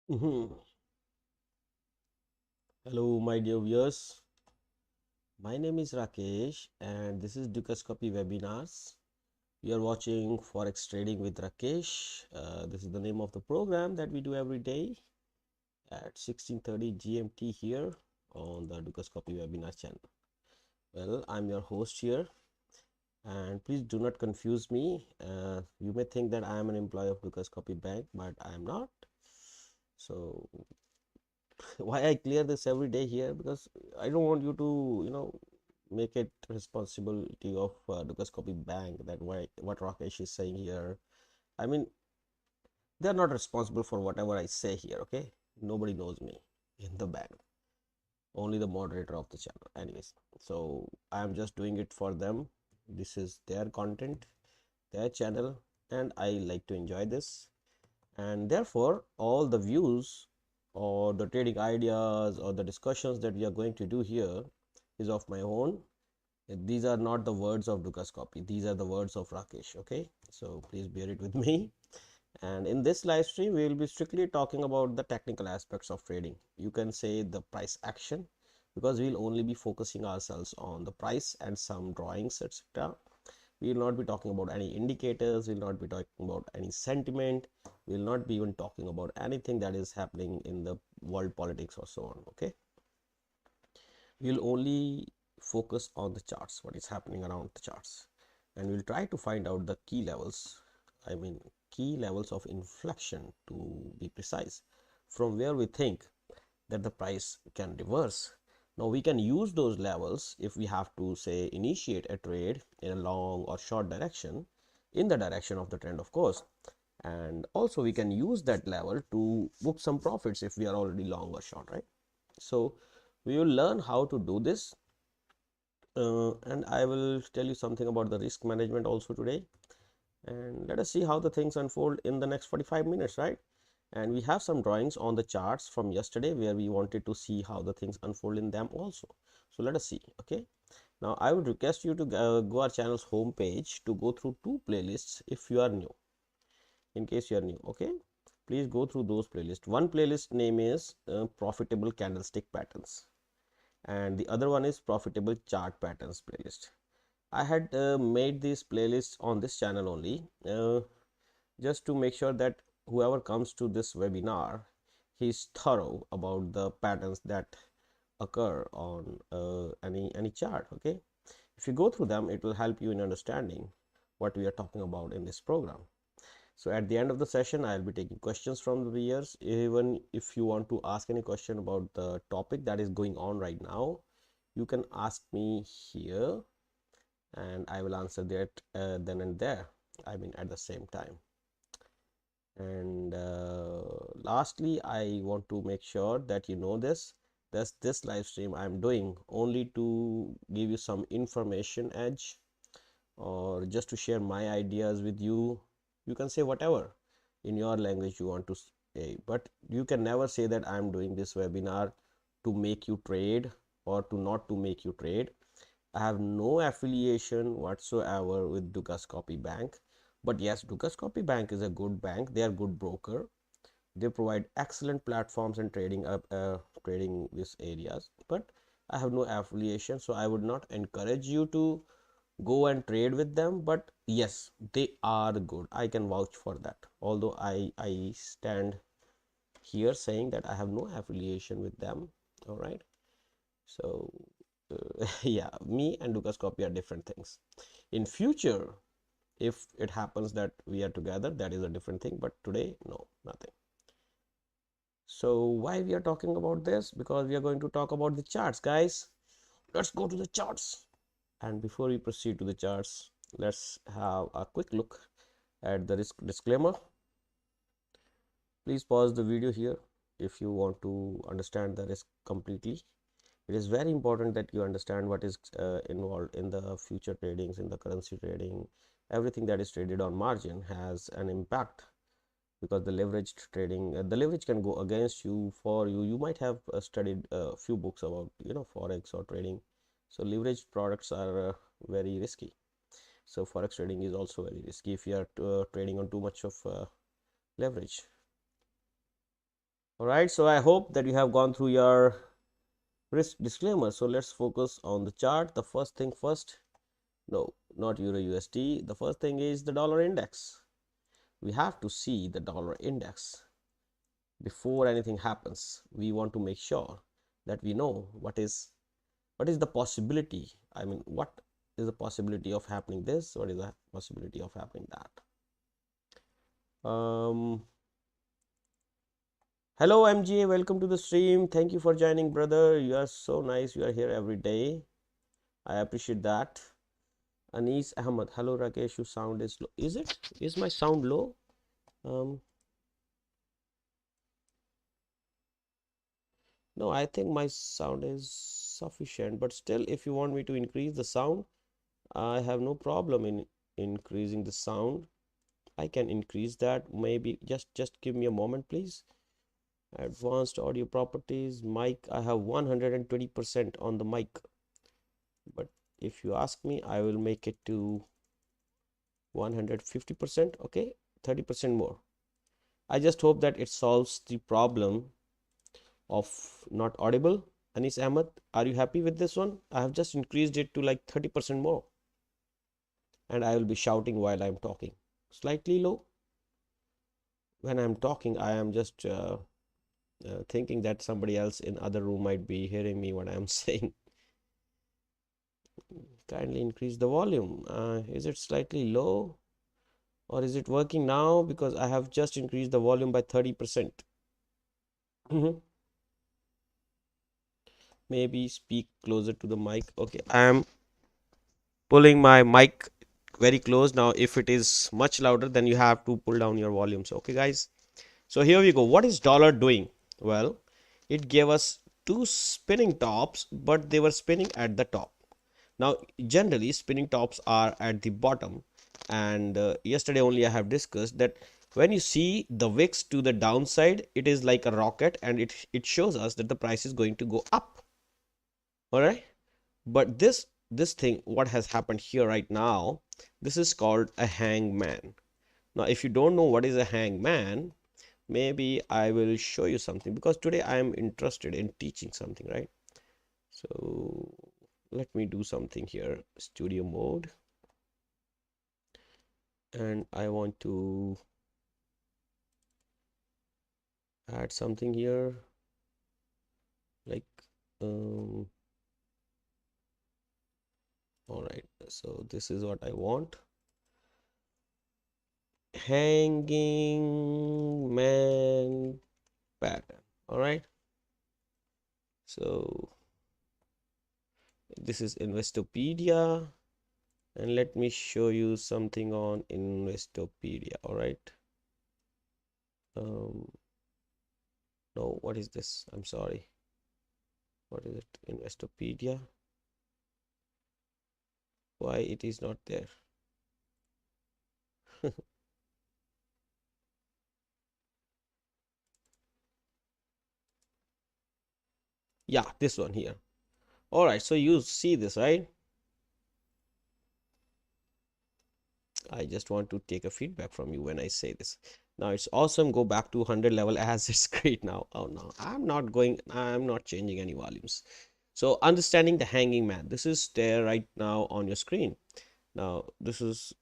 Mhm. Hello, my dear viewers. My name is Rakesh, and this is Ducascopy webinars. You are watching Forex Trading with Rakesh. This is the name of the program that we do every day at 16:30 GMT here on the Ducascopy webinar channel. Well, I'm your host here, and please do not confuse me. You may think that I am an employee of Ducascopy Bank, but I am not. So why I clear this every day here, because I don't want you to make it responsibility of Lucas Copy Bank that why what Rakesh is saying here. I mean, they are not responsible for whatever I say here. Okay, nobody knows me in the bank, only the moderator of the channel. Anyways, so I am just doing it for them. This is their content, their channel, and I like to enjoy this, and therefore all the views or the trading ideas or the discussions that we are going to do here is of my own. These are not the words of Dukas Copy, these are the words of Rakesh. Okay, so please bear it with me. And in this live stream we will be strictly talking about the technical aspects of trading. You can say the price action, because we will only be focusing ourselves on the price and some drawings, etc. We will not be talking about any indicators, we will not be talking about any sentiment, we will not be even talking about anything that is happening in the world politics or so on. Okay, we will only focus on the charts, what is happening around the charts, and we'll try to find out the key levels. I mean, key levels of inflection, to be precise, from where we think that the price can reverse. Now we can use those levels if we have to, say, initiate a trade in a long or short direction, in the direction of the trend, of course. And also we can use that level to book some profits if we are already long or short, right? So we will learn how to do this, and I will tell you something about the risk management also today. And let us see how the things unfold in the next 45 minutes, right? And we have some drawings on the charts from yesterday where we wanted to see how the things unfold in them also. So let us see. Okay, now I would request you to go our channel's home page to go through two playlists if you are new. In case you are new, okay, please go through those playlists. One playlist name is profitable candlestick patterns, and the other one is profitable chart patterns playlist. I had made these playlists on this channel only, just to make sure that whoever comes to this webinar, he's thorough about the patterns that occur on any chart. Okay, if you go through them, it will help you in understanding what we are talking about in this program. So at the end of the session, I'll be taking questions from the viewers. Even if you want to ask any question about the topic that is going on right now, you can ask me here and I will answer that then and there, I mean at the same time. And lastly, I want to make sure that you know this live stream I'm doing only to give you some information edge, or just to share my ideas with you. You can say whatever in your language you want to say, but you can never say that I'm doing this webinar to make you trade or to not to make you trade. I have no affiliation whatsoever with Dukas Copy Bank. But yes, Dukas Copy Bank is a good bank. They are good broker. They provide excellent platforms and trading these areas. But I have no affiliation, so I would not encourage you to go and trade with them. But yes, they are good. I can vouch for that. Although I stand here saying that I have no affiliation with them. All right. So yeah, me and Lucas Copy are different things. In future, if it happens that we are together, that is a different thing. But today, no, nothing. So why we are talking about this? Because we are going to talk about the charts, guys. Let's go to the charts. And before we proceed to the charts, let's have a quick look at the risk disclaimer. Please pause the video here if you want to understand the risk completely. It is very important that you understand what is involved in the future tradings, in the currency trading. Everything that is traded on margin has an impact, because the leveraged trading, the leverage can go against you. For you, you might have studied a few books about forex or trading. So leveraged products are very risky. So forex trading is also very risky if you are trading on too much of leverage. All right, so I hope that you have gone through your risk disclaimer. So let's focus on the chart. The first thing first, no, not Euro USD. The first thing is the dollar index. We have to see the dollar index before anything happens. We want to make sure that we know what is the possibility. I mean, what is the possibility of happening this? What is the possibility of happening that? Hello MGA, welcome to the stream. Thank you for joining, brother. You are so nice. You are here every day. I appreciate that. Anis Ahmad. Hello Rakesh, your sound is low. Is it? Is my sound low? No, I think my sound is sufficient, but still, if you want me to increase the sound, I have no problem in increasing the sound. I can increase that. Maybe just give me a moment, please. Advanced audio properties, mic. I have 120% on the mic, but if you ask me, I will make it to 150%. Okay, 30% more. I just hope that it solves the problem of not audible. Anis Ahmed, are you happy with this one? I have just increased it to like 30% more, and I will be shouting while I'm talking. Slightly low. When I'm talking, I am just thinking that somebody else in other room might be hearing me what I'm saying. Kindly increase the volume. Is it slightly low, or is it working now? Because I have just increased the volume by 30%. Maybe speak closer to the mic. Okay, I am pulling my mic very close. Now if it is much louder, then you have to pull down your volumes. Okay guys, so here we go. What is dollar doing? Well, it gave us two spinning tops, but they were spinning at the top. Now generally spinning tops are at the bottom, and yesterday only I have discussed that when you see the wicks to the downside, it is like a rocket, and it shows us that the price is going to go up. All right, but this thing, what has happened here right now, this is called a hangman. Now if you don't know what is a hangman, maybe I will show you something, because today I am interested in teaching something, right? So let me do something here, studio mode, and I want to add something here, like all right, so this is what I want. Hanging man pattern. All right, so this is Investopedia, and let me show you something on Investopedia. All right, no, what is this? I'm sorry, what is it? Investopedia, why it is not there? Yeah, this one here. All right, so you see this, right? I just want to take a feedback from you when I say this. Now it's awesome. Go back to 100 level as it's great now. Oh no, I'm not changing any volumes. So understanding the hanging man, this is there right now on your screen. Now this is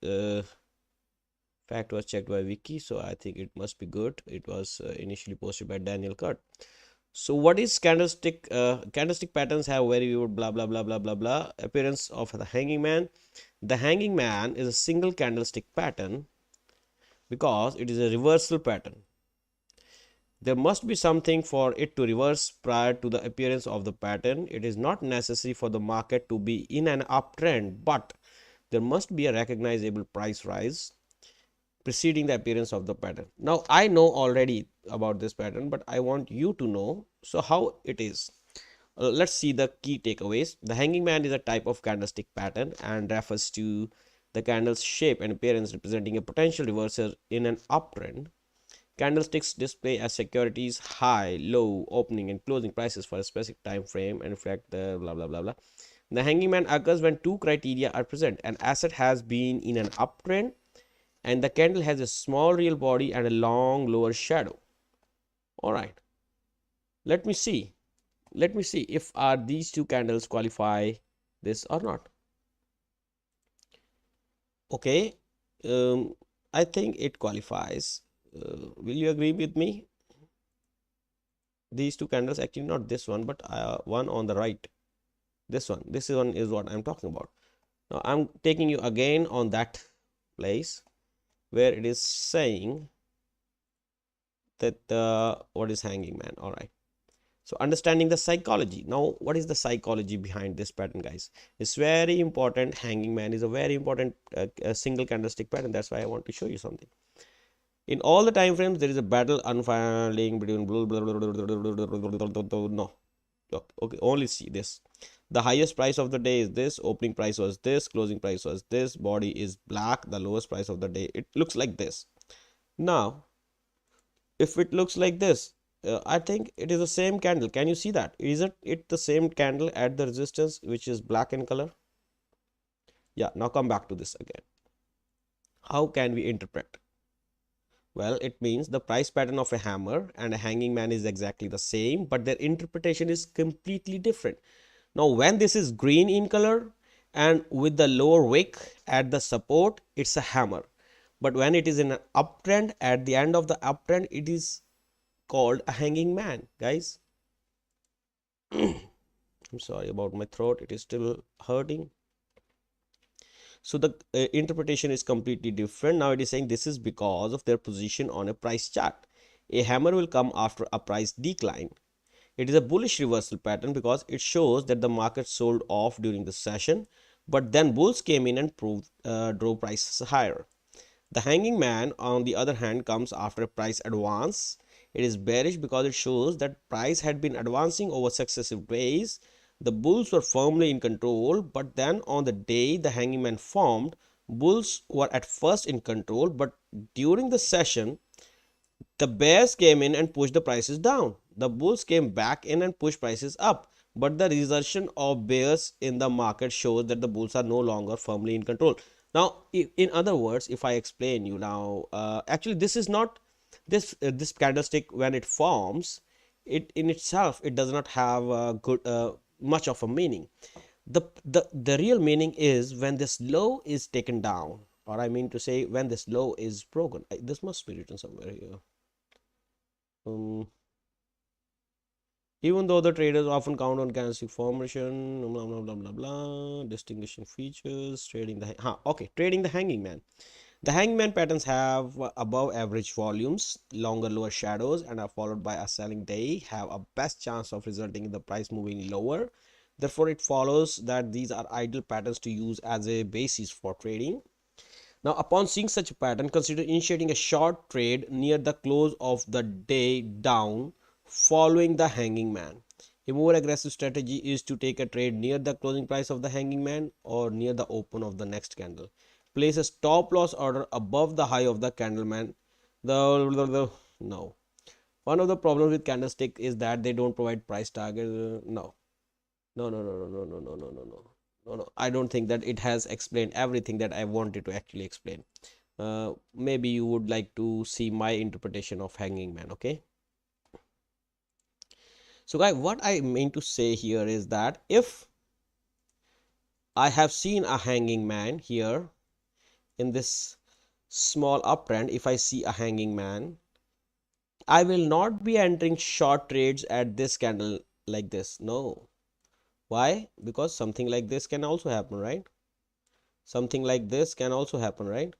fact was checked by Wiki, so I think it must be good. It was initially posted by Daniel Kurt. So what is candlestick? Candlestick patterns have very vivid blah blah blah blah blah blah appearance of the hanging man. The hanging man is a single candlestick pattern because it is a reversal pattern. There must be something for it to reverse prior to the appearance of the pattern. It is not necessary for the market to be in an uptrend, but there must be a recognizable price rise preceding the appearance of the pattern. Now I know already about this pattern, but I want you to know. So how it is? Let's see the key takeaways. The hanging man is a type of candlestick pattern and refers to the candle's shape and appearance representing a potential reversal in an uptrend. Candlesticks display as securities high, low, opening and closing prices for a specific time frame and reflect the blah blah blah blah. The hanging man occurs when two criteria are present. An asset has been in an uptrend and the candle has a small real body and a long lower shadow. All right. Let me see. Let me see if are these two candles qualify this or not. Okay, I think it qualifies. Will you agree with me? These two candles, actually not this one, but one on the right. This one is what I'm talking about. Now I'm taking you again on that place where it is saying that what is hanging man. All right. So understanding the psychology. Now, what is the psychology behind this pattern, guys? It's very important. Hanging man is a very important single candlestick pattern. That's why I want to show you something. In all the time frames, there is a battle unfolding between no. Look, okay, only see this. The highest price of the day is this, opening price was this, closing price was this, body is black, the lowest price of the day. It looks like this. Now, if it looks like this, I think it is the same candle. Can you see that? Is it the same candle at the resistance, which is black in color? Yeah, now come back to this again. How can we interpret? Well, it means the price pattern of a hammer and a hanging man is exactly the same, but their interpretation is completely different. Now, when this is green in color and with the lower wick at the support, it's a hammer. But when it is in an uptrend, at the end of the uptrend, it is called a hanging man, guys. I'm sorry about my throat, it is still hurting. So the interpretation is completely different. Now it is saying this is because of their position on a price chart. A hammer will come after a price decline. It is a bullish reversal pattern because it shows that the market sold off during the session, but then bulls came in and drove prices higher. The hanging man, on the other hand, comes after a price advance. It is bearish because it shows that price had been advancing over successive days. The bulls were firmly in control, but then on the day the hanging man formed, bulls were at first in control, but during the session, the bears came in and pushed the prices down. The bulls came back in and pushed prices up. But the resurgence of bears in the market shows that the bulls are no longer firmly in control. Now, in other words, if I explain you now, actually this is not this candlestick when it forms, it in itself it does not have good much of a meaning. The real meaning is when this low is taken down, or I mean to say when this low is broken. This must be written somewhere here. Even though the traders often count on candlestick formation, blah blah blah blah blah, distinguishing features, trading the hanging man. The hangman patterns have above average volumes, longer lower shadows, and are followed by a selling day, have a best chance of resulting in the price moving lower. Therefore, it follows that these are ideal patterns to use as a basis for trading. Now, upon seeing such a pattern, consider initiating a short trade near the close of the day down following the hanging man. A more aggressive strategy is to take a trade near the closing price of the hanging man or near the open of the next candle. Place a stop loss order above the high of the candleman. No. One of the problems with candlestick is that they don't provide price target. No. No, no, no, no, no, no, no, no, no, no. No, no. I don't think that it has explained everything that I wanted to actually explain. Maybe you would like to see my interpretation of hanging man, okay? So guys, what I mean to say here is that if I have seen a hanging man here in this small uptrend, if I see a hanging man, I will not be entering short trades at this candle like this. No. Why? Because something like this can also happen, right? Something like this can also happen, right?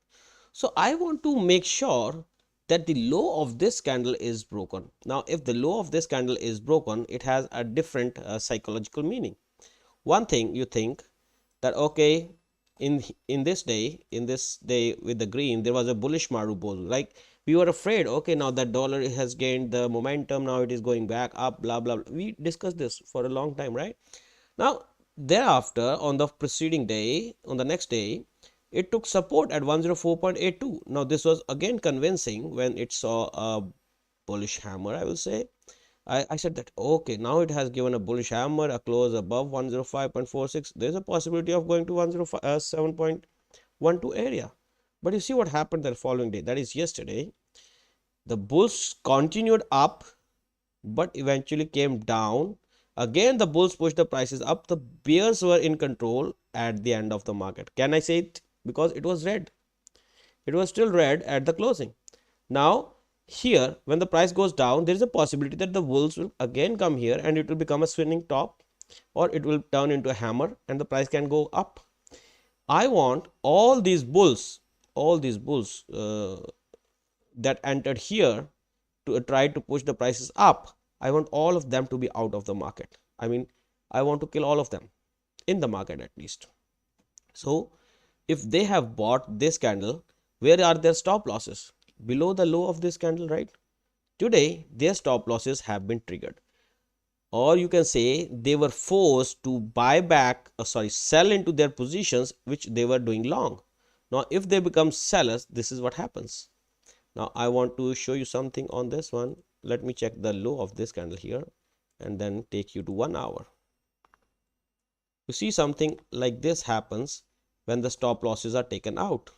So I want to make sure that the low of this candle is broken. Now, if the low of this candle is broken, it has a different psychological meaning. One thing you think that, okay, in this day with the green, there was a bullish Marubol. Like we were afraid, okay, now that dollar has gained the momentum, now it is going back up, blah blah blah. We discussed this for a long time, right? Now, thereafter, on the preceding day, on the next day, it took support at 104.82. Now, this was again convincing when it saw a bullish hammer, I will say. I said that, okay, now it has given a bullish hammer, a close above 105.46. There's a possibility of going to 107.12 area. But you see what happened the following day, that is yesterday. The bulls continued up. but eventually came down. Again, the bulls pushed the prices up. The bears were in control at the end of the market. Can I say it? Because it was red. It was still red at the closing. Now, here, when the price goes down, there is a possibility that the bulls will again come here and it will become a swinging top, or it will turn into a hammer and the price can go up. I want all these bulls that entered here to try to push the prices up. I want all of them to be out of the market. I mean, I want to kill all of them in the market at least. So, if they have bought this candle, where are their stop losses? Below the low of this candle, right? Today, their stop losses have been triggered. Or you can say they were forced to buy back, sell into their positions which they were doing long. Now, if they become sellers, this is what happens. Now, I want to show you something on this one. Let me check the low of this candle here and then take you to 1 hour. You see something like this happens when the stop losses are taken out.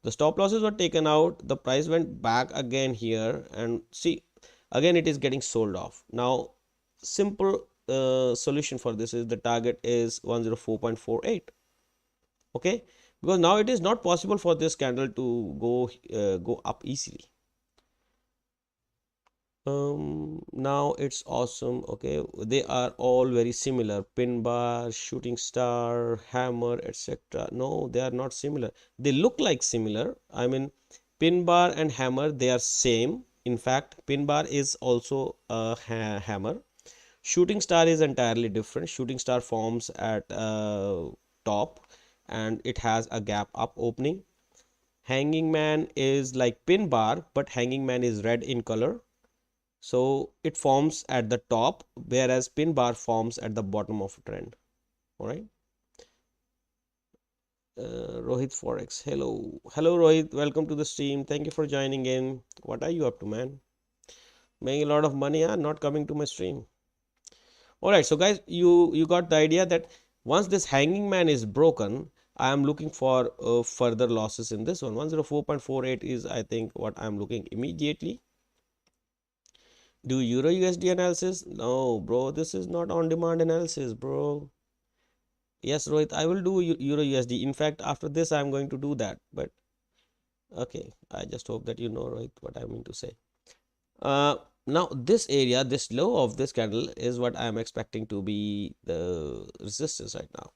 The stop losses were taken out, the price went back again here, and see, again it is getting sold off. Now, simple solution for this is the target is 104.48. Okay, because now it is not possible for this candle to go up easily. Now it's awesome. Okay, they are all very similar: pin bar, shooting star, hammer, etc. No, they are not similar. They look like similar. I mean, pin bar and hammer, they are same. In fact, pin bar is also a hammer. Shooting star is entirely different. Shooting star forms at top and it has a gap up opening. Hanging man is like pin bar, but hanging man is red in color, so it forms at the top, whereas pin bar forms at the bottom of a trend. All right. Rohit Forex. Hello Rohit. Welcome to the stream. Thank you for joining in. What are you up to, man? Making a lot of money, huh? Not coming to my stream. All right. So guys, you got the idea that once this hanging man is broken, I am looking for further losses in this one. 104.48 is, I think, what I am looking immediately. Do Euro USD analysis? No, bro, this is not on demand analysis, bro. Yes, Rohit, I will do Euro USD. In fact, after this, I'm going to do that. But okay, I just hope that you know, Rohit, what I mean to say. Now this area, this low of this candle is what I am expecting to be the resistance right now.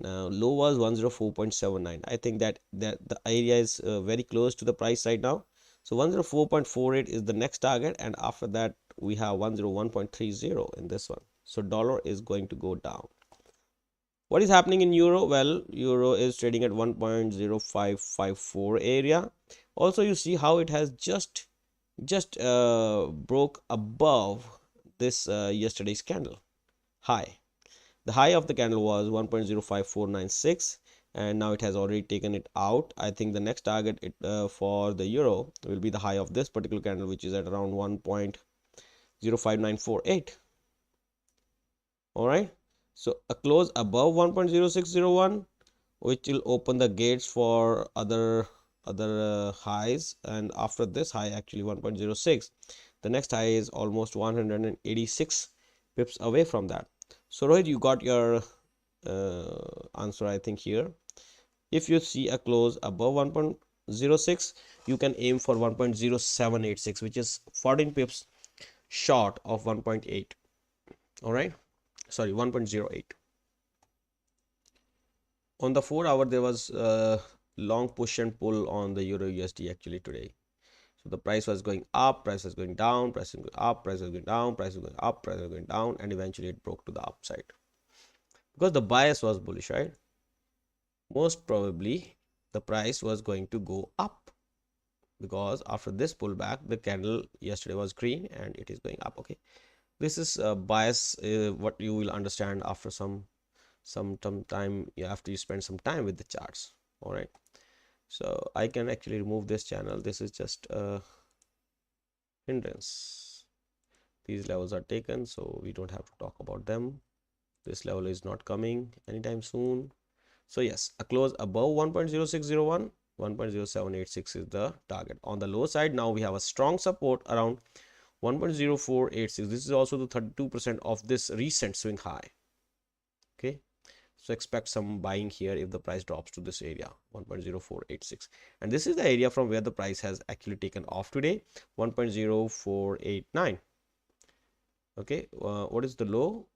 Now low was 104.79. I think that the area is very close to the price right now. So 104.48 is the next target, and after that we have 101.30 in this one. So dollar is going to go down. What is happening in euro? Well, euro is trading at 1.0554 area. Also, you see how it has just broke above this yesterday's candle high. The high of the candle was 1.05496, and now it has already taken it out. I think the next target for the euro will be the high of this particular candle, which is at around 1.05948. All right, so a close above 1.0601, which will open the gates for other highs, and after this high, actually 1.06, the next high is almost 186 pips away from that. So Rohit, you got your answer, I think, here. If you see a close above 1.06, you can aim for 1.0786, which is 14 pips short of 1.8. All right, sorry, 1.08. On the 4 hour, there was long push and pull on the Euro USD actually today. So the price was going up, price was going down, price was going up, price was going down, price was going up, price was going down, and eventually it broke to the upside because the bias was bullish, right? Most probably the price was going to go up because after this pullback, the candle yesterday was green and it is going up. Okay, this is bias, what you will understand after some time, after you spend some time with the charts. All right, so I can actually remove this channel. This is just a hindrance. These levels are taken, so we don't have to talk about them. This level is not coming anytime soon. So yes, a close above 1.0601, 1.0786 is the target. On the low side, now we have a strong support around 1.0486. This is also the 32% of this recent swing high. Okay, so expect some buying here if the price drops to this area 1.0486, and this is the area from where the price has actually taken off today, 1.0489. Okay, what is the low?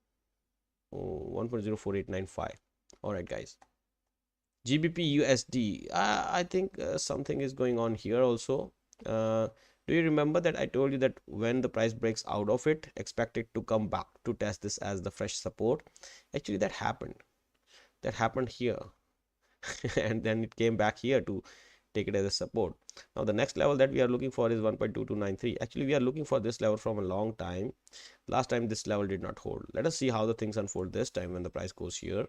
1.04895. All right, guys. GBP USD. I think something is going on here also. Do you remember that I told you that when the price breaks out of it, expect it to come back to test this as the fresh support? Actually, that happened. That happened here. And then it came back here to take it as a support. Now the next level that we are looking for is 1.2293. Actually, we are looking for this level from a long time. Last time this level did not hold. Let us see how the things unfold this time when the price goes here.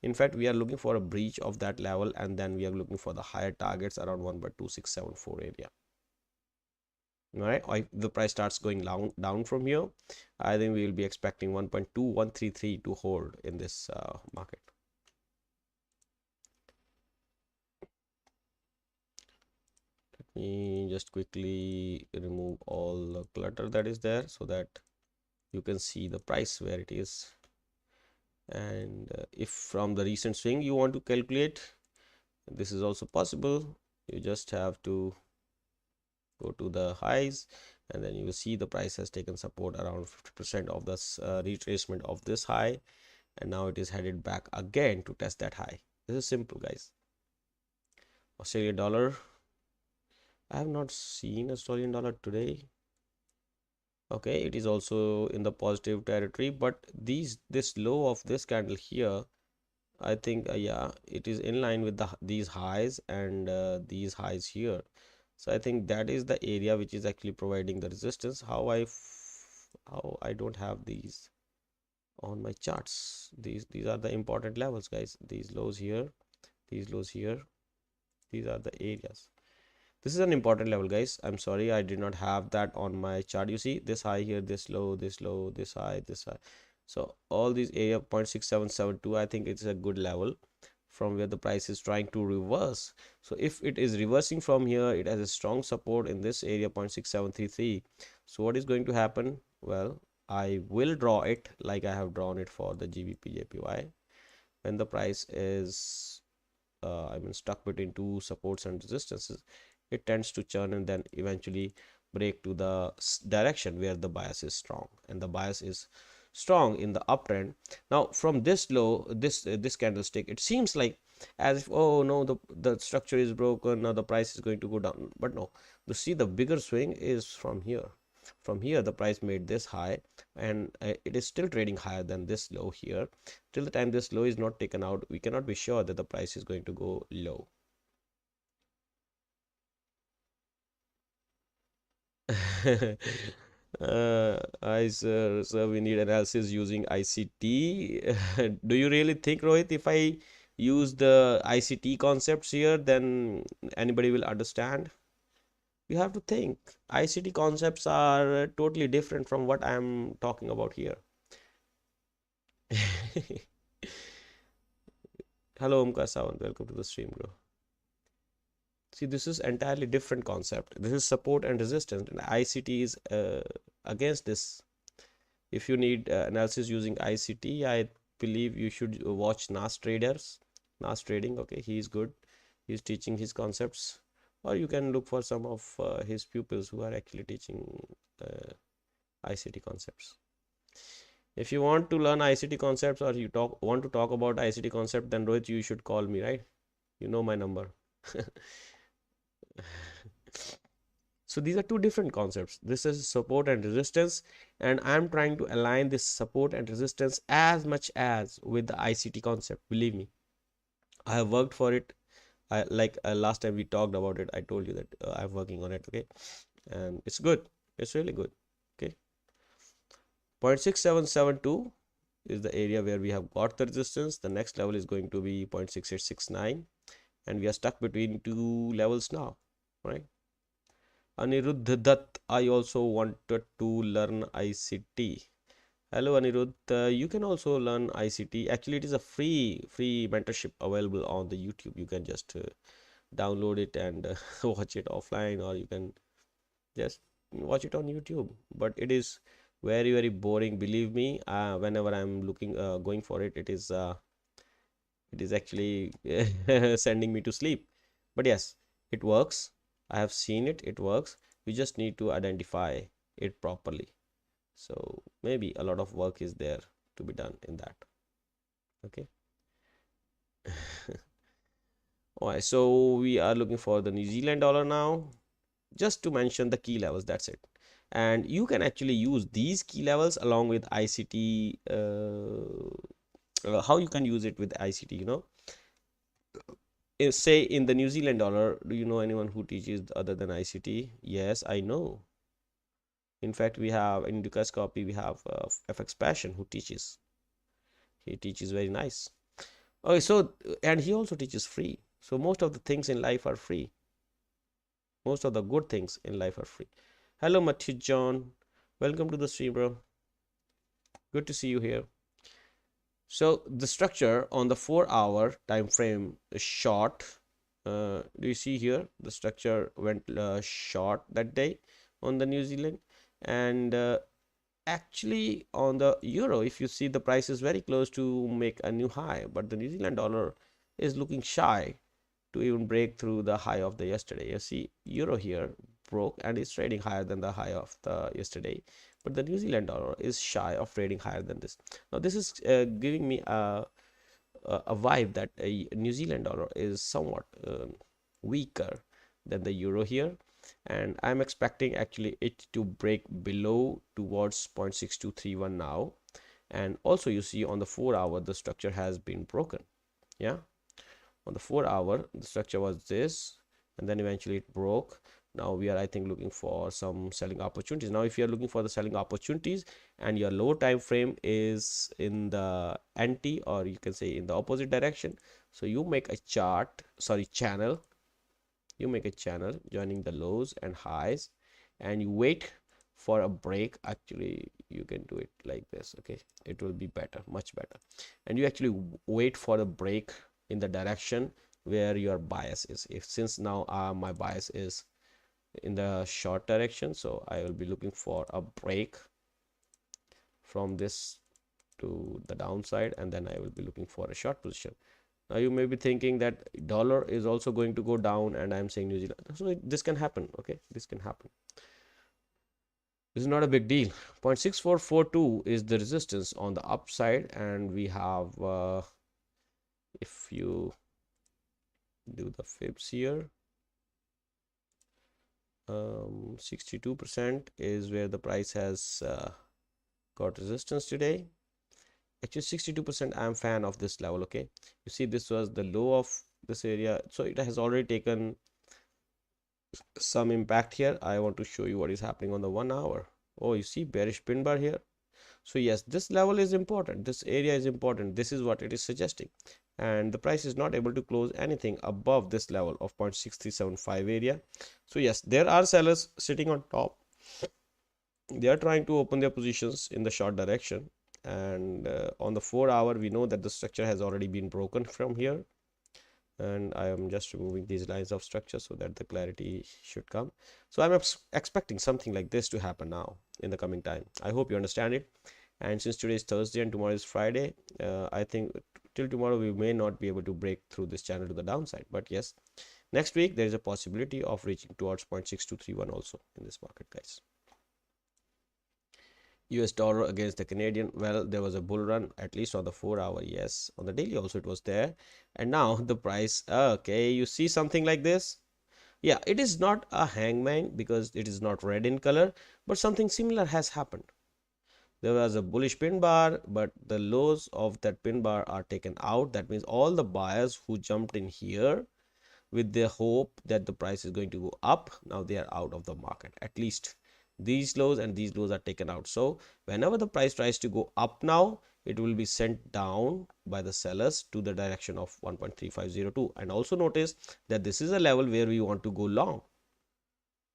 In fact, we are looking for a breach of that level, and then we are looking for the higher targets around 1.2674 area. All right, if the price starts going down from here, I think we will be expecting 1.2133 to hold in this market. Let me just quickly remove all the clutter that is there so that you can see the price where it is. And if from the recent swing you want to calculate, this is also possible. You just have to go to the highs, and then you will see the price has taken support around 50% of this retracement of this high, and now it is headed back again to test that high. This is simple, guys. Australian dollar. I have not seen Australian dollar today. Okay, it is also in the positive territory, but this low of this candle here, I think yeah, it is in line with these highs and these highs here. So I think that is the area which is actually providing the resistance. How I don't have these on my charts. These are the important levels, guys. These lows here, these lows here, these are the areas. This is an important level, guys. I'm sorry I did not have that on my chart. You see this high here, this low, this low, this high, this high. So all these area 0.6772, I think it's a good level from where the price is trying to reverse. So if it is reversing from here, it has a strong support in this area 0.6733. So what is going to happen? Well, I will draw it like I have drawn it for the GBP JPY. When the price is stuck between two supports and resistances, it tends to churn and then eventually break to the direction where the bias is strong, and the bias is strong in the uptrend. Now from this low, this candlestick, it seems like as if, oh no, the structure is broken, now the price is going to go down. But no, you see the bigger swing is from here. From here the price made this high, and it is still trading higher than this low here. Till the time this low is not taken out, we cannot be sure that the price is going to go low. Sir, we need analysis using ICT. Do you really think, Rohit, if I use the ICT concepts here, then anybody will understand? You have to think. ICT concepts are totally different from what I'm talking about here. Hello, Omkar Sawant. Welcome to the stream, bro. See, this is entirely different concept. This is support and resistance, and ICT is against this. If you need analysis using ICT, I believe you should watch Nas Traders, Nas Trading. Okay, he is good. He's teaching his concepts, or you can look for some of his pupils who are actually teaching ICT concepts. If you want to learn ICT concepts, or you want to talk about ICT concept, then Rohit, you should call me, right? You know my number. So these are two different concepts. This is support and resistance, and I'm trying to align this support and resistance as much as with the ICT concept. Believe me, I have worked for it. Last time we talked about it, I told you that I'm working on it. Okay, and it's good. It's really good. Okay, 0.6772 is the area where we have got the resistance. The next level is going to be 0.6869, and we are stuck between two levels now, right? Anirudh Dutt, I also wanted to learn ICT. Hello Anirudh, you can also learn ICT. Actually, it is a free mentorship available on the YouTube. You can just download it and watch it offline, or you can just. watch it on YouTube. But it is very, very boring, believe me. Whenever I'm looking going for it, it is actually sending me to sleep. But yes, it works. I have seen it, it works. We just need to identify it properly. So maybe a lot of work is there to be done in that. Okay. Alright, so we are looking for the New Zealand dollar now. Just to mention the key levels, that's it. And you can actually use these key levels along with ICT. How you can use it with ICT, you know, say in the New Zealand dollar. Do you know anyone who teaches other than ICT? Yes, I know. In fact, we have in Dukas copy, we have FX Passion who teaches. He teaches very nice. Okay, so and he also teaches free. So most of the things in life are free. Most of the good things in life are free. Hello, Matthew John. Welcome to the stream, bro. Good to see you here. So the structure on the 4-hour time frame is short. Do you see here? The structure went short that day on the New Zealand, and actually on the euro, if you see, the price is very close to make a new high, but the New Zealand dollar is looking shy to even break through the high of the yesterday. You see, euro here broke and is trading higher than the high of the yesterday, but the New Zealand dollar is shy of trading higher than this. Now this is giving me a vibe that a New Zealand dollar is somewhat weaker than the euro here, and I'm expecting actually it to break below towards 0.6231 now. And also you see on the 4-hour the structure has been broken. Yeah, on the 4-hour the structure was this, and then eventually it broke. Now we are, I think, looking for some selling opportunities. Now if you are looking for the selling opportunities and your low time frame is in the anti, or you can say in the opposite direction, so you make a channel. You make a channel joining the lows and highs, and you wait for a break. Actually you can do it like this. Okay, it will be better, much better. And you actually wait for the break in the direction where your bias is. If since now my bias is in the short direction, so I will be looking for a break from this to the downside, and then I will be looking for a short position. Now you may be thinking that dollar is also going to go down, and I'm saying New Zealand. So this can happen. Okay, this can happen. This is not a big deal. 0.6442 is the resistance on the upside, and we have if you do the fibs here, 62% is where the price has got resistance today. Actually 62%, I'm fan of this level. Okay, you see this was the low of this area, so it has already taken some impact here. I want to show you what is happening on the 1-hour. Oh, you see bearish pin bar here. So yes, this level is important, this area is important, this is what it is suggesting, and the price is not able to close anything above this level of 0.6375 area. So yes, there are sellers sitting on top. They are trying to open their positions in the short direction, and on the 4-hour we know that the structure has already been broken from here, and I am just removing these lines of structure so that the clarity should come. So I'm expecting something like this to happen now in the coming time. I hope you understand it. And since today is Thursday and tomorrow is Friday, I think till tomorrow we may not be able to break through this channel to the downside, but yes, next week there is a possibility of reaching towards 0.6231 also in this market, guys. US dollar against the Canadian, well, there was a bull run at least on the 4-hour. Yes, on the daily also it was there, and now the price, okay, you see something like this. Yeah, it is not a hangman because it is not red in color, but something similar has happened. There was a bullish pin bar, but the lows of that pin bar are taken out. That means all the buyers who jumped in here with the hope that the price is going to go up, now they are out of the market. At least these lows and these lows are taken out. So whenever the price tries to go up now, it will be sent down by the sellers to the direction of 1.3502. And also notice that this is a level where we want to go long.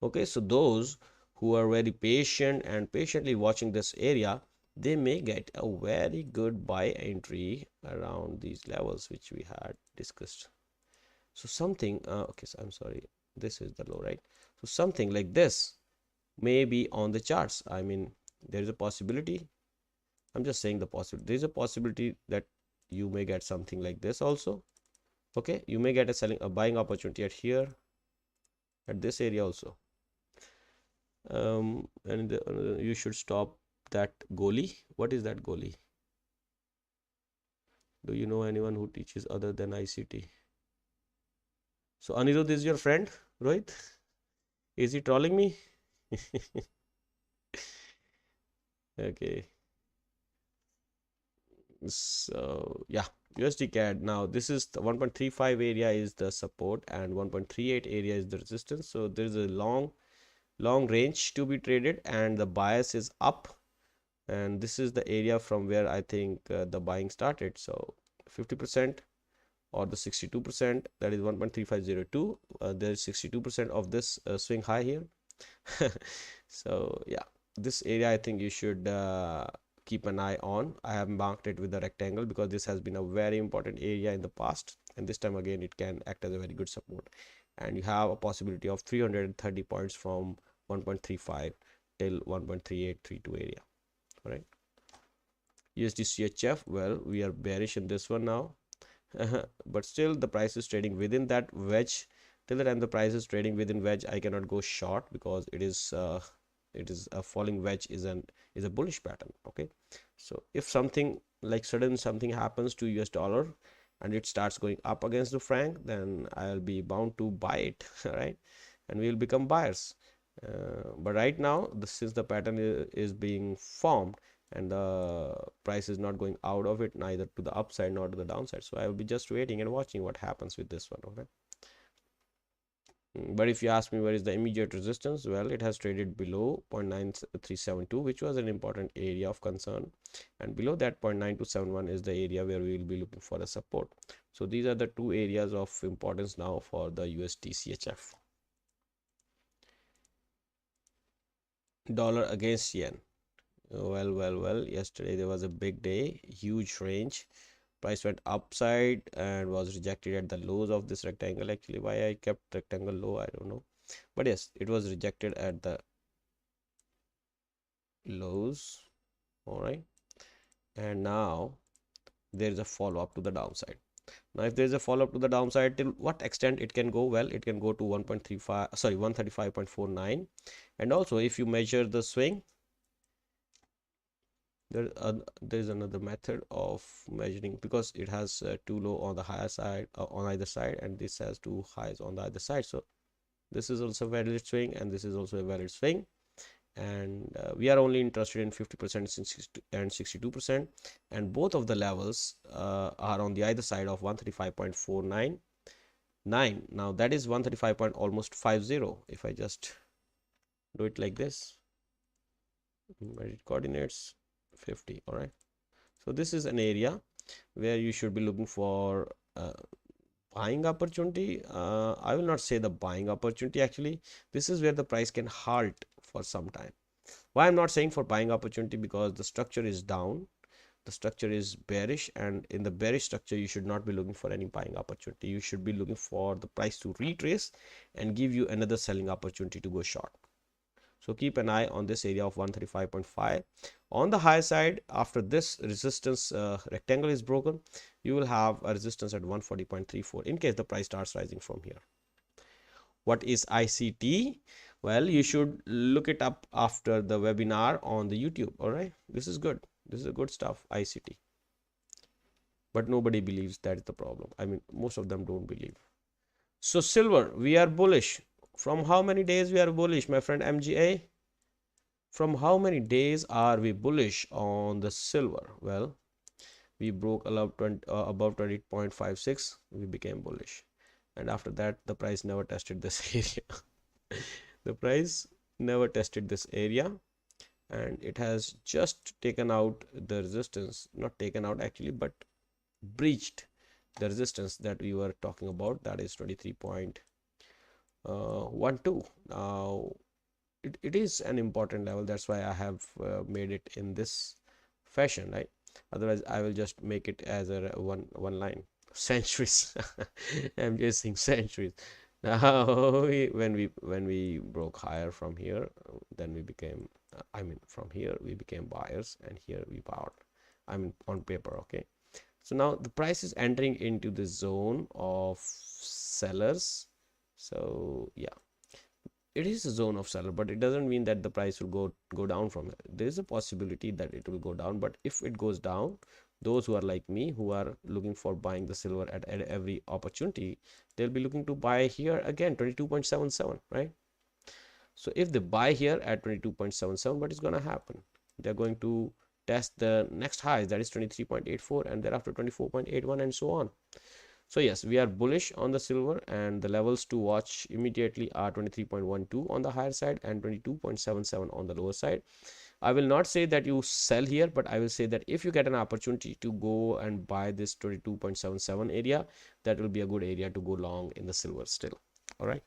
Okay, so those who are very patient and patiently watching this area, they may get a very good buy entry around these levels which we had discussed. So something okay, so I'm sorry, this is the low, right? So something like this may be on the charts. I mean, there is a possibility. I'm just saying the possibility. There is a possibility that you may get something like this also. Okay, you may get a buying opportunity at here, at this area also. And you should stop that goalie. What is that goalie? Do you know anyone who teaches other than ICT? So Anirudh is your friend, Rohit? Is he trolling me? Okay. So yeah, USD CAD. Now this is the 1.35 area is the support and 1.38 area is the resistance. So there is a long range to be traded and the bias is up, and this is the area from where I think the buying started. So 50% or the 62%, that is 1.3502. There is 62% of this swing high here. So yeah, this area I think you should keep an eye on. I have marked it with a rectangle because this has been a very important area in the past, and this time again it can act as a very good support, and you have a possibility of 330 points from 1.35 till 1.3832 area. All right, USD CHF, well, we are bearish in this one now. But still the price is trading within that wedge. Till the time the price is trading within wedge, I cannot go short because it is a falling wedge is a bullish pattern. Okay, so if something like sudden something happens to US dollar and it starts going up against the franc, then I'll be bound to buy it. Right, and we will become buyers. But right now, since the pattern is being formed and the price is not going out of it, neither to the upside nor to the downside, so I will be just waiting and watching what happens with this one. Okay, but if you ask me where is the immediate resistance, well, it has traded below 0.9372, which was an important area of concern, and below that 0.9271 is the area where we will be looking for a support. So these are the two areas of importance now for the USD CHF. Dollar against yen. Well, yesterday there was a big day, huge range. Price went upside and was rejected at the lows of this rectangle. Actually, why I kept rectangle low, I don't know. But yes, it was rejected at the lows. All right. And now there is a follow up to the downside. Now, if there is a follow up to the downside, till what extent it can go? Well, it can go to 1.35, sorry, 135.49. And also, if you measure the swing, there is another method of measuring, because it has two low on the higher side on either side, and this has two highs on the other side. So this is also a valid swing and this is also a valid swing, and we are only interested in 50% and 62%, and both of the levels are on the either side of 135.499. Now that is 135 point almost 50. If I just do it like this, coordinates 50. All right, so this is an area where you should be looking for buying opportunity. I will not say the buying opportunity. Actually, this is where the price can halt for some time. Why I'm not saying for buying opportunity? Because the structure is down, the structure is bearish, and in the bearish structure you should not be looking for any buying opportunity. You should be looking for the price to retrace and give you another selling opportunity to go short. So keep an eye on this area of 135.5. On the high side, after this resistance rectangle is broken, you will have a resistance at 140.34 in case the price starts rising from here. What is ICT? Well, you should look it up after the webinar on the YouTube. All right, this is good. This is a good stuff, ICT. But nobody believes. That is the problem. I mean, most of them don't believe. So silver, we are bullish. From how many days we are bullish, my friend MGA? From how many days are we bullish on the silver? Well, we broke above 20.56, we became bullish, and after that the price never tested this area. The price never tested this area, and it has just taken out the resistance, not taken out actually, but breached the resistance that we were talking about, that is 23.12. Now it is an important level, that's why I have made it in this fashion, right? Otherwise I will just make it as a one line centuries. I'm just saying centuries. Now when we broke higher from here, then we became I mean from here we became buyers, and here we bought, I mean on paper. Okay, so now the price is entering into the zone of sellers. So yeah, it is a zone of seller, but it doesn't mean that the price will go down from it. There is a possibility that it will go down, but if it goes down, those who are like me, who are looking for buying the silver at every opportunity, they'll be looking to buy here again 22.77, right? So if they buy here at 22.77, what is going to happen? They're going to test the next highs, that is 23.84, and thereafter 24.81, and so on. So yes, we are bullish on the silver, and the levels to watch immediately are 23.12 on the higher side and 22.77 on the lower side. I will not say that you sell here, but I will say that if you get an opportunity to go and buy this 22.77 area, that will be a good area to go long in the silver still. All right.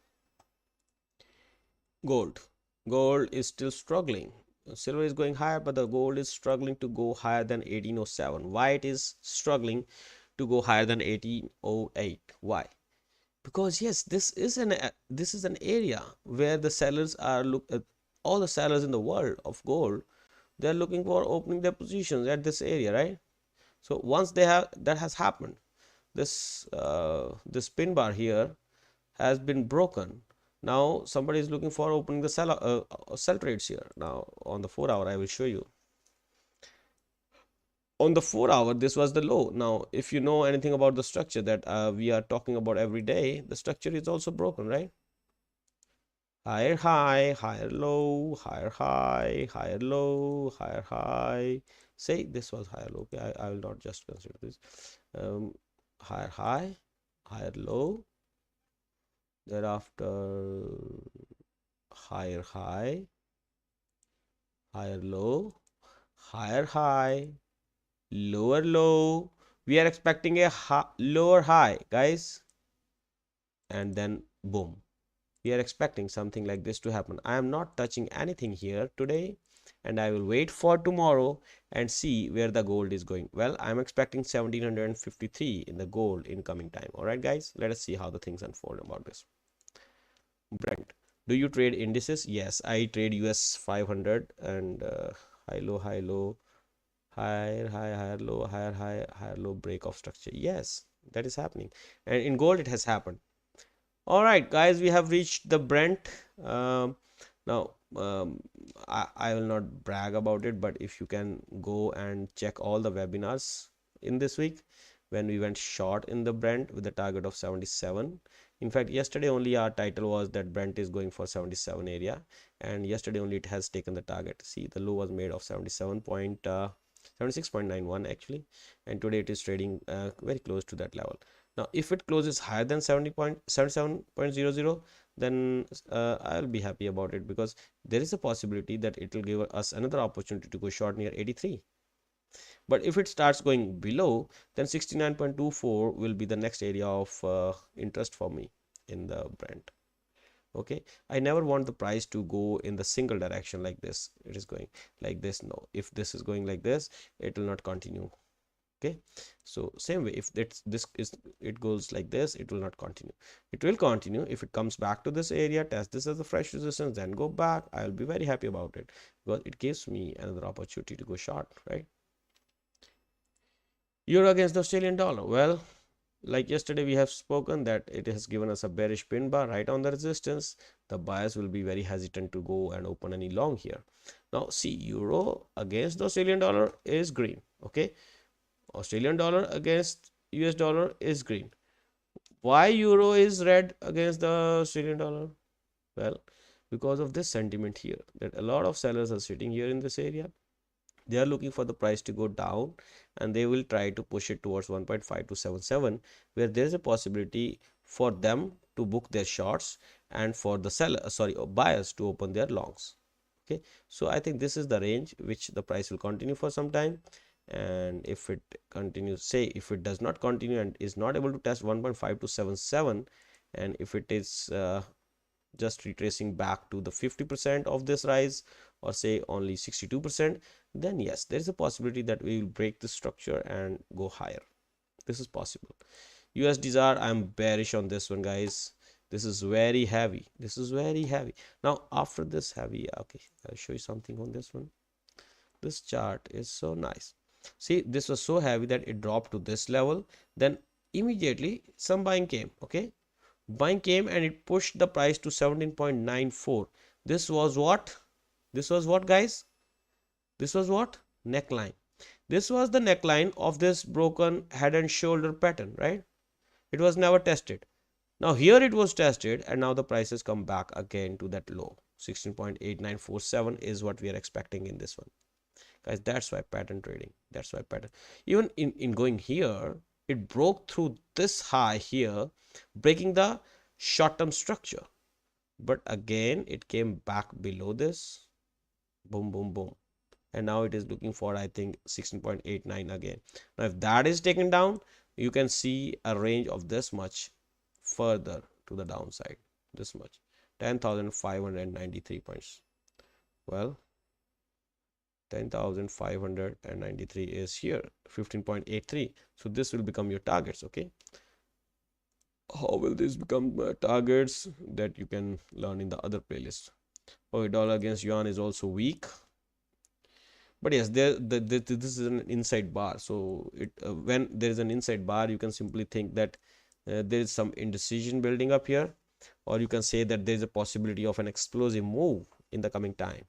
Gold. Gold is still struggling. Silver is going higher, but the gold is struggling to go higher than 1807. Why it is struggling to go higher than 1808? Why? Because yes, this is an area where the sellers are all the sellers in the world of gold, they're looking for opening their positions at this area, right? So once they have that has happened, this pin bar here has been broken. Now somebody is looking for opening the sell trades here. Now on the 4 hour, I will show you. On the 4 hour, this was the low. Now if you know anything about the structure that we are talking about every day, the structure is also broken, right? Higher high, higher low, higher high, higher low, higher high. Say this was higher low. Okay, I will not just consider this. Higher high, higher low, thereafter higher high, higher low, higher high, lower low. We are expecting a lower high, guys, and then boom. We are expecting something like this to happen. I am not touching anything here today, and I will wait for tomorrow and see where the gold is going. Well, I'm expecting 1753 in the gold in coming time. All right, guys, let us see how the things unfold about this. Brent, do you trade indices? Yes, I trade US 500 and high low, higher high, higher low, higher high, higher low, break of structure. Yes, that is happening, and in gold it has happened. All right, guys, we have reached the Brent. Now, I will not brag about it, but if you can go and check all the webinars in this week, when we went short in the Brent with the target of 77. In fact, yesterday only our title was that Brent is going for 77 area, and yesterday only it has taken the target. See, the low was made of 76.91 actually, and today it is trading very close to that level. Now, if it closes higher than 77.00, then I'll be happy about it, because there is a possibility that it will give us another opportunity to go short near 83. But if it starts going below, then 69.24 will be the next area of interest for me in the Brent. Okay, I never want the price to go in the single direction like this. It is going like this. No, if this is going like this, it will not continue. Okay, so same way, if it goes like this, it will not continue. It will continue if it comes back to this area, test this as a fresh resistance, then go back. I will be very happy about it, because it gives me another opportunity to go short, right? Euro against the Australian dollar. Well, like yesterday we have spoken that it has given us a bearish pin bar right on the resistance. The buyers will be very hesitant to go and open any long here. Now see, euro against the Australian dollar is green. Okay, Australian dollar against US dollar is green. Why euro is red against the Australian dollar? Well, because of this sentiment here, that a lot of sellers are sitting here in this area. They are looking for the price to go down, and they will try to push it towards 1.5277, where there is a possibility for them to book their shorts and for the buyers to open their longs. Okay, so I think this is the range which the price will continue for some time. And if it continues, say if it does not continue and is not able to test 1.5277, and if it is just retracing back to the 50% of this rise, or say only 62%, then yes, there is a possibility that we will break the structure and go higher. This is possible. USDR, I'm bearish on this one, guys. This is very heavy. This is very heavy. Now after this heavy, okay, I'll show you something on this one. This chart is so nice. See, this was so heavy that it dropped to this level. Then immediately some buying came. Okay, buying came and it pushed the price to 17.94. This was what? This was what, guys? This was what? Neckline. This was the neckline of this broken head and shoulder pattern, right? It was never tested. Now here it was tested and now the prices come back again to that low. 16.8947 is what we are expecting in this one. Guys, that's why pattern trading. That's why pattern. Even in going here, it broke through this high here, breaking the short-term structure. But again, it came back below this. Boom, boom, boom. And now it is looking for, I think, 16.89 again. Now if that is taken down, you can see a range of this much further to the downside. This much. 10,593 points. Well, 10,593 is here, 15.83. So this will become your targets. Okay, how will this become targets? That you can learn in the other playlist. Oh, dollar against yuan is also weak, but yes, this is an inside bar. So it when there is an inside bar, you can simply think that there is some indecision building up here, or you can say that there is a possibility of an explosive move in the coming time.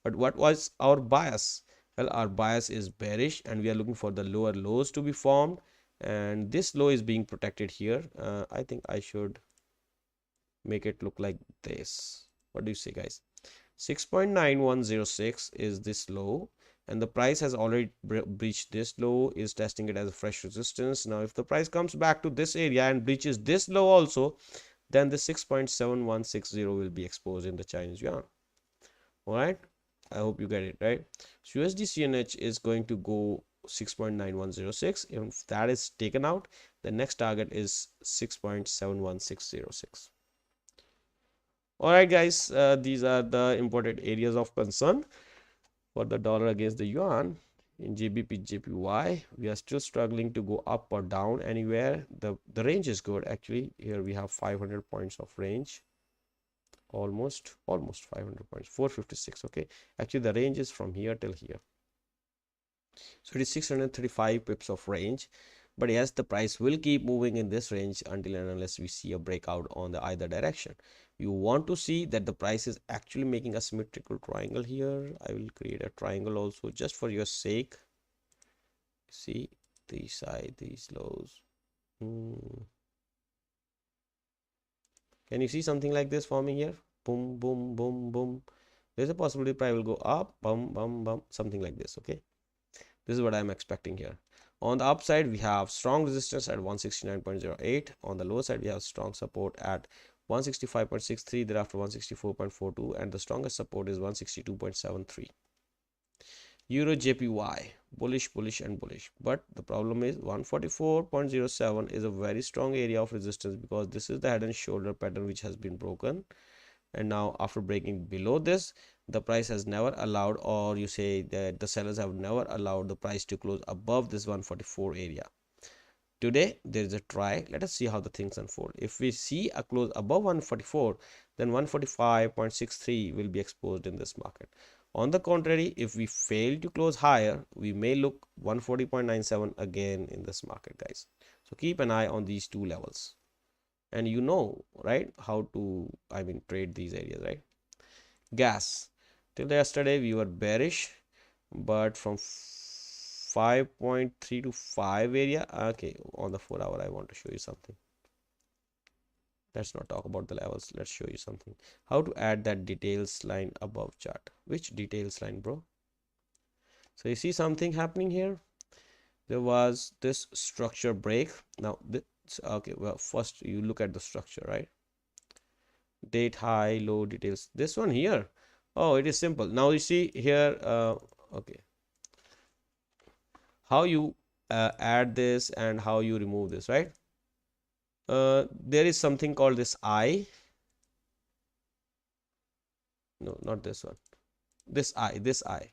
But what was our bias? Well, our bias is bearish and we are looking for the lower lows to be formed, and this low is being protected here. I think I should make it look like this. What do you say, guys? 6.9106 is this low, and the price has already breached this low, is testing it as a fresh resistance. Now if the price comes back to this area and breaches this low also, then the 6.7160 will be exposed in the Chinese yuan. All right, I hope you get it right. So USD CNH is going to go 6.9106. If that is taken out, the next target is 6.71606. All right, guys, these are the important areas of concern for the dollar against the yuan. In GBP JPY, we are still struggling to go up or down anywhere. The range is good. Actually, here we have 500 points of range, almost 500 points, 456. Okay, actually the range is from here till here, so it is 635 pips of range. But yes, the price will keep moving in this range until and unless we see a breakout on the either direction. You want to see that the price is actually making a symmetrical triangle here. I will create a triangle also just for your sake. See these side, these lows. Can you see something like this forming here? Boom, boom, boom, boom. There's a possibility price will go up, bum, bum, bum, something like this. Okay, this is what I'm expecting here. On the upside, we have strong resistance at 169.08. On the lower side, we have strong support at 165.63, thereafter 164.42, and the strongest support is 162.73. Euro JPY, bullish, bullish, and bullish. But the problem is 144.07 is a very strong area of resistance, because this is the head and shoulder pattern which has been broken. And now after breaking below this, the price has never allowed, or you say that the sellers have never allowed the price to close above this 144 area. Today there is a try. Let us see how the things unfold. If we see a close above 144, then 145.63 will be exposed in this market. On the contrary, if we fail to close higher, we may look 140.97 again in this market, guys. So keep an eye on these two levels, and you know, right, how to trade these areas, right? Gas, till yesterday we were bearish, but from 5.3 to 5 area. Okay, on the 4 hour I want to show you something. Let's not talk about the levels, let's show you something, how to add that details line above chart. Which details line, bro? So you see something happening here. There was this structure break. Now this, okay, well, first you look at the structure, right? Date, high, low, details. This one here, oh, it is simple. Now you see here, okay, how you add this and how you remove this, right? There is something called this I. No, not this one. This I.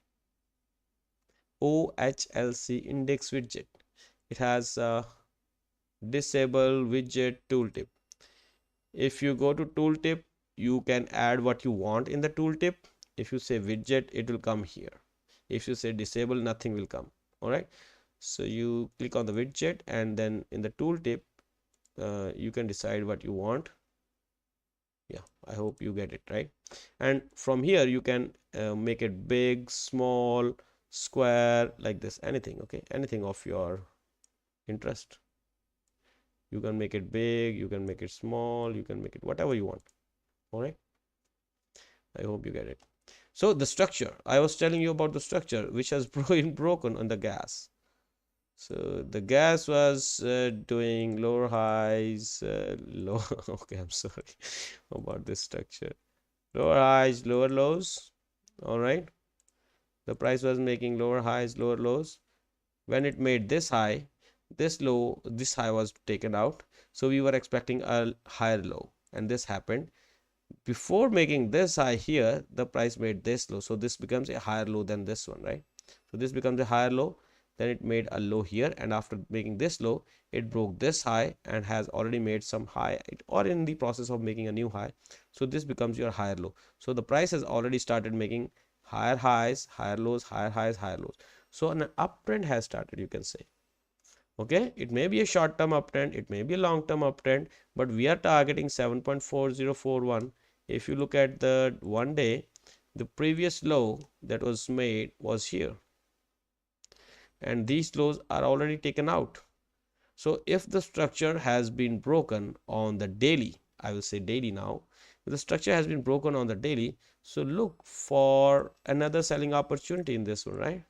OHLC index widget. It has disable widget tooltip. If you go to tooltip, you can add what you want in the tooltip. If you say widget, it will come here. If you say disable, nothing will come. All right. So you click on the widget, and then in the tooltip, you can decide what you want. Yeah, I hope you get it right. And from here, you can make it big, small, square, like this, anything. Okay, anything of your interest. You can make it big, you can make it small, you can make it whatever you want. All right. I hope you get it. So the structure, I was telling you about the structure which has been broken on the gas. So the gas was doing lower highs, low. Okay, I'm sorry about this structure. Lower highs, lower lows. All right. The price was making lower highs, lower lows. When it made this high, this low, this high was taken out. So we were expecting a higher low, and this happened. Before making this high here, the price made this low, so this becomes a higher low than this one, right? So this becomes a higher low, then it made a low here, and after making this low, it broke this high and has already made some high, or in the process of making a new high. So this becomes your higher low. So the price has already started making higher highs, higher lows, higher highs, higher lows. So an uptrend has started, you can say. Okay, it may be a short term uptrend, it may be a long term uptrend, but we are targeting 7.4041. If you look at the 1 day, the previous low that was made was here, and these lows are already taken out. So if the structure has been broken on the daily, I will say daily now, if the structure has been broken on the daily, so look for another selling opportunity in this one, right?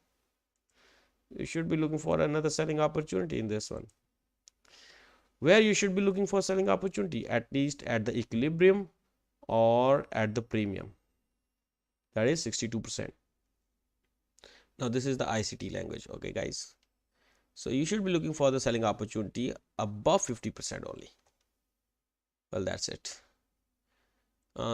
You should be looking for another selling opportunity in this one. Where you should be looking for selling opportunity, at least at the equilibrium or at the premium, that is 62%. Now this is the ICT language. Okay guys, so you should be looking for the selling opportunity above 50% only. Well, that's it.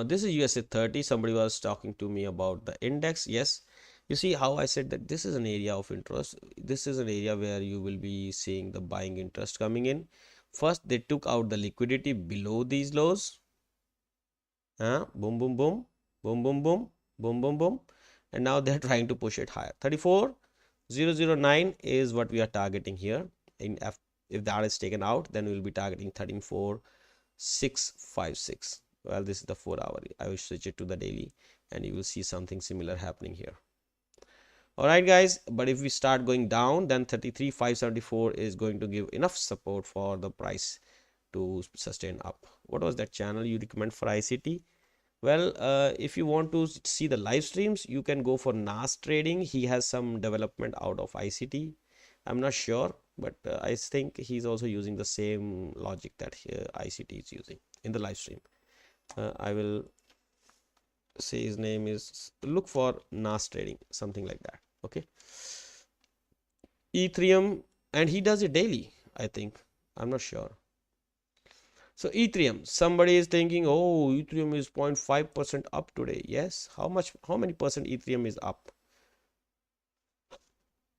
This is USA 30. Somebody was talking to me about the index. Yes, you see how I said that this is an area of interest. This is an area where you will be seeing the buying interest coming in. First, they took out the liquidity below these lows. Boom, boom, boom, boom, boom, boom, boom, boom, boom. And now they're trying to push it higher. 34,009 is what we are targeting here. If that is taken out, then we'll be targeting 13,456. Well, this is the 4 hour. I will switch it to the daily, and you will see something similar happening here. All right, guys. But if we start going down, then 33,574 is going to give enough support for the price to sustain up. What was that channel you recommend for ICT? Well, if you want to see the live streams, you can go for NAS trading. He has some development out of ICT. I'm not sure, but I think he's also using the same logic that ICT is using in the live stream. I will say his name is, look for NAS trading, something like that. Okay. Ethereum, and he does it daily, I think. I'm not sure. So Ethereum, somebody is thinking, oh, Ethereum is 0.5% up today. Yes. How many percent Ethereum is up?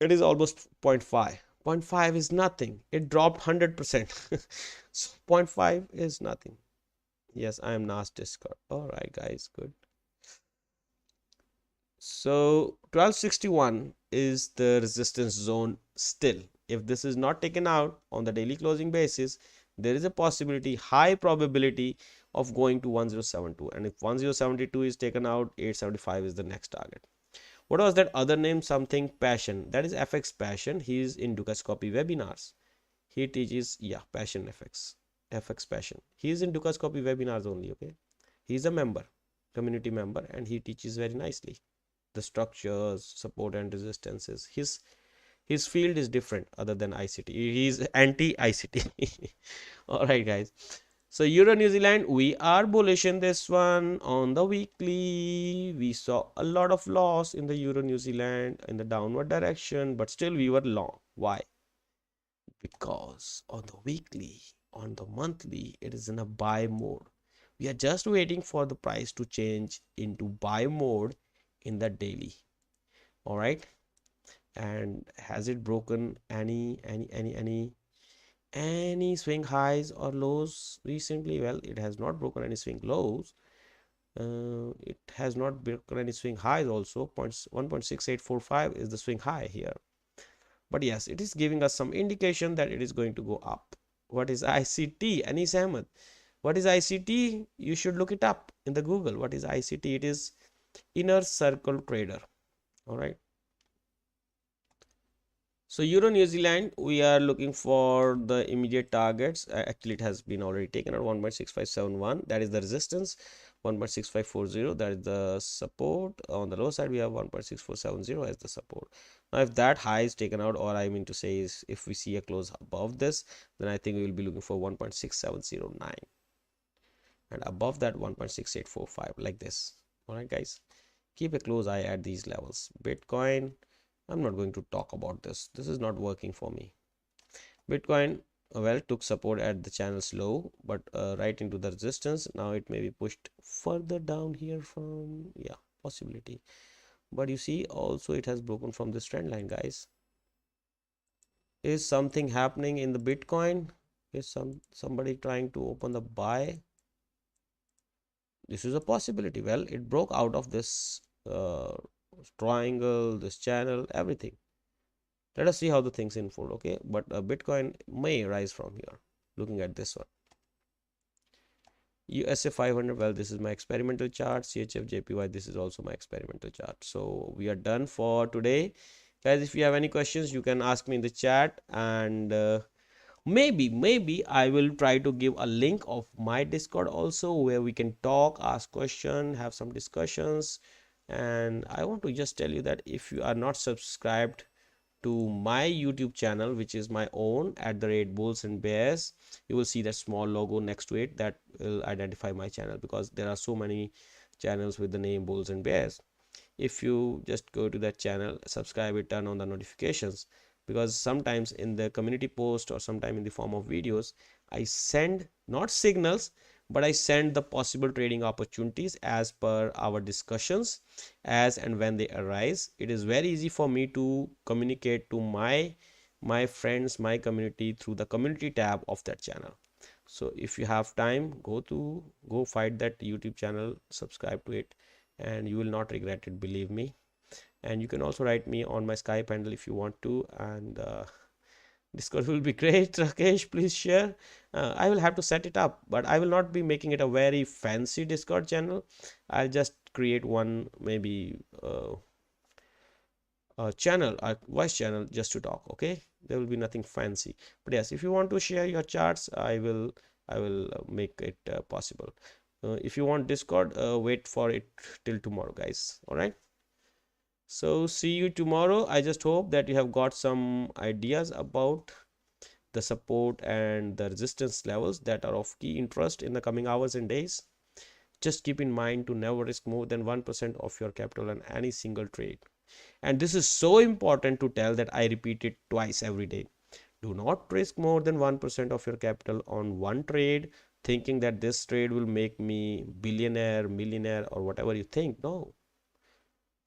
It is almost 0.5. 0.5 is nothing. It dropped 100%. So 0.5 is nothing. Yes, I am NAS Discord. All right, guys, good. So 1261 is the resistance zone still. If this is not taken out on the daily closing basis, there is a possibility, high probability of going to 1072. And if 1072 is taken out, 875 is the next target. What was that other name? Something Passion. That is FX Passion. He is in Dukas Copy webinars. He teaches, yeah, Passion FX. FX Passion. He is in Dukas Copy webinars only. Okay. He is a member, community member, and he teaches very nicely the structures, support and resistances. His field is different other than ICT. He's anti ICT. All right, guys. So Euro New Zealand, we are bullish in this one. On the weekly, we saw a lot of loss in the Euro New Zealand in the downward direction, but still we were long. Why? Because on the weekly, on the monthly, it is in a buy mode. We are just waiting for the price to change into buy mode in the daily. All right. And has it broken any any swing highs or lows recently? Well, it has not broken any swing lows. It has not broken any swing highs also. 1.6845 is the swing high here. But yes, it is giving us some indication that it is going to go up. What is ICT? Anis Ahmed. What is ICT? You should look it up in the Google. What is ICT? It is inner circle trader. All right. So Euro New Zealand, we are looking for the immediate targets. Actually, it has been already taken at 1.6571. That is the resistance. 1.6540. That is the support. On the low side, we have 1.6470 as the support. Now, if that high is taken out, or I mean to say is if we see a close above this, then I think we will be looking for 1.6709. And above that 1.6845 like this. All right, guys. Keep a close eye at these levels. Bitcoin, I'm not going to talk about this. This is not working for me. Bitcoin, well, took support at the channel's low, but right into the resistance. Now it may be pushed further down here from, yeah, possibility. But you see, also it has broken from this trend line, guys. Is something happening in the Bitcoin? Is somebody trying to open the buy? This is a possibility. Well, it broke out of this triangle, this channel, everything. Let us see how the things unfold. Okay, but Bitcoin may rise from here. Looking at this one, USA 500. Well, this is my experimental chart. CHF JPY, this is also my experimental chart. So we are done for today, guys. If you have any questions, you can ask me in the chat, and maybe I will try to give a link of my Discord also, where we can talk, ask question, have some discussions. And I want to just tell you that if you are not subscribed to my YouTube channel, which is my own at the rate Bulls and Bears, you will see that small logo next to it that will identify my channel, because there are so many channels with the name Bulls and Bears. If you just go to that channel, subscribe it, turn on the notifications, because sometimes in the community post or sometime in the form of videos, I send not signals, but I send the possible trading opportunities as per our discussions, as and when they arise. It is very easy for me to communicate to my friends, my community, through the community tab of that channel. So if you have time, go find that YouTube channel, subscribe to it, and you will not regret it, believe me. And you can also write me on my Skype handle if you want to, and Discord will be great. Rakesh, please share. I will have to set it up, but I will not be making it a very fancy Discord channel. I'll just create one, maybe a channel, a voice channel, just to talk. Okay, there will be nothing fancy. But yes, if you want to share your charts, I will make it possible. If you want Discord, wait for it till tomorrow, guys. All right. So see you tomorrow. I just hope that you have got some ideas about the support and the resistance levels that are of key interest in the coming hours and days. Just keep in mind to never risk more than 1% of your capital on any single trade. And this is so important to tell that I repeat it twice every day. Do not risk more than 1% of your capital on one trade, thinking that this trade will make me billionaire, millionaire, or whatever you think. No.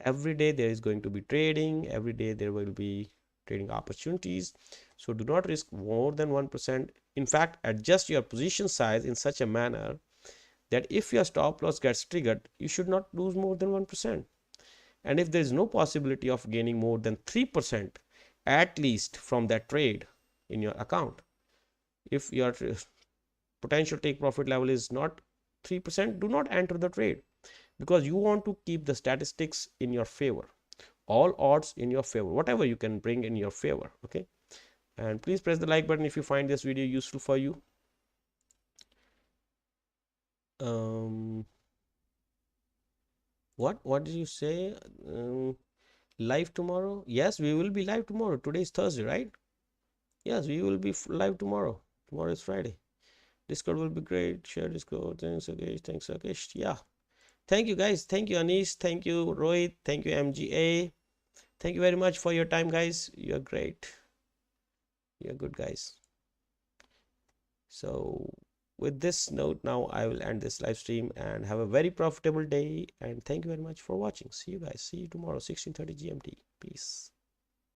Every day there is going to be trading, every day there will be trading opportunities. So do not risk more than 1%. In fact, adjust your position size in such a manner that if your stop loss gets triggered, you should not lose more than 1%. And if there is no possibility of gaining more than 3%, at least from that trade in your account, if your potential take profit level is not 3%, do not enter the trade, because you want to keep the statistics in your favor, all odds in your favor, whatever you can bring in your favor. Okay, and please press the like button if you find this video useful for you. What did you say? Live tomorrow? Yes, we will be live tomorrow. Today is Thursday, right? Yes, we will be live tomorrow. Tomorrow is Friday. Discord will be great. Share Discord. Thanks, Rakesh. Thanks, Rakesh. Yeah. Thank you, guys. Thank you, Anish. Thank you, Rohit. Thank you, MGA. Thank you very much for your time, guys. You're great. You're good, guys. So with this note, now I will end this live stream, and have a very profitable day. And thank you very much for watching. See you guys. See you tomorrow, 16:30 GMT. Peace.